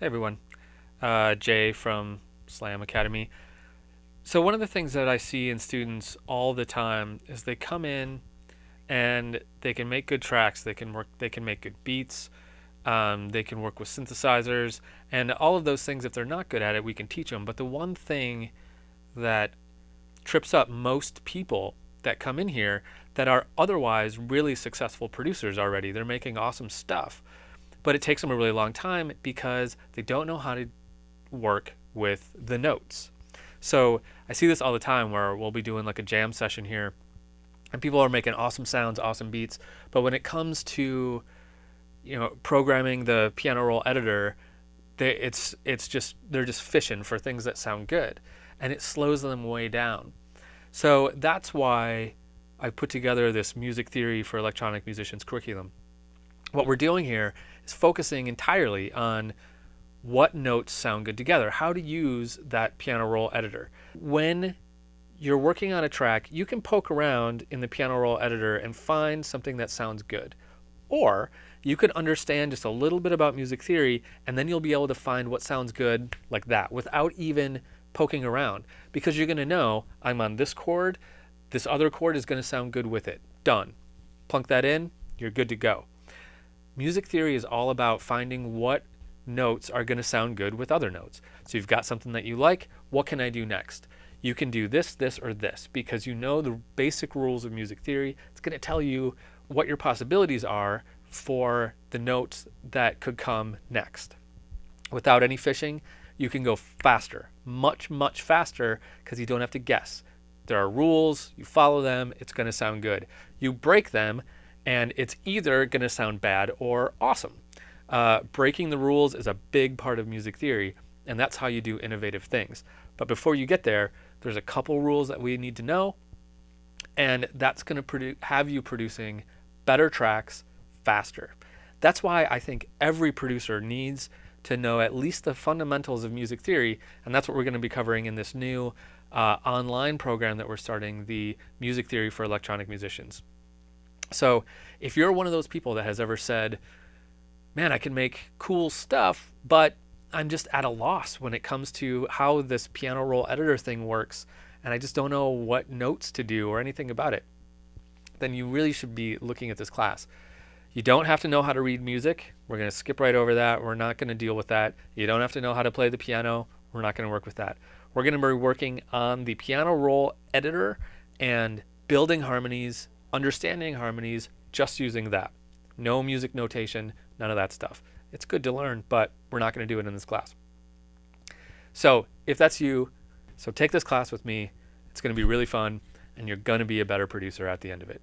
Hey everyone, Jay from Slam Academy. So one of the things that I see in students all the time is they come in and they can make good tracks, they can make good beats, they can work with synthesizers, and all of those things. If they're not good at it, we can teach them. But the one thing that trips up most people that come in here that are otherwise really successful producers already, they're making awesome stuff, but it takes them a really long time because they don't know how to work with the notes. So I see this all the time where we'll be doing like a jam session here and people are making awesome sounds, awesome beats, but when it comes to programming the piano roll editor, it's just they're just fishing for things that sound good, and it slows them way down. So that's why I put together this music theory for electronic musicians curriculum. What we're doing here is focusing entirely on what notes sound good together, how to use that piano roll editor. When you're working on a track, you can poke around in the piano roll editor and find something that sounds good. Or you could understand just a little bit about music theory and then you'll be able to find what sounds good like that without even poking around, because you're going to know I'm on this chord, this other chord is going to sound good with it. Done. Plunk that in, you're good to go. Music theory is all about finding what notes are going to sound good with other notes. So you've got something that you like, what can I do next? You can do this, this, or this, because you know the basic rules of music theory. It's going to tell you what your possibilities are for the notes that could come next. Without any fishing, you can go faster, much, much faster, because you don't have to guess. There are rules, you follow them, it's going to sound good. You break them, and it's either going to sound bad or awesome. Breaking the rules is a big part of music theory, and that's how you do innovative things. But before you get there, there's a couple rules that we need to know, and that's going to have you producing better tracks faster. That's why I think every producer needs to know at least the fundamentals of music theory, and that's what we're going to be covering in this new online program that we're starting, the Music Theory for Electronic Musicians. So if you're one of those people that has ever said, man, I can make cool stuff, but I'm just at a loss when it comes to how this piano roll editor thing works, and I just don't know what notes to do or anything about it, then you really should be looking at this class. You don't have to know how to read music. We're going to skip right over that. We're not going to deal with that. You don't have to know how to play the piano. We're not going to work with that. We're going to be working on the piano roll editor and building harmonies, understanding harmonies, just using that. No music notation, none of that stuff. It's good to learn, but we're not going to do it in this class. So if that's you, so take this class with me. It's going to be really fun, and you're going to be a better producer at the end of it.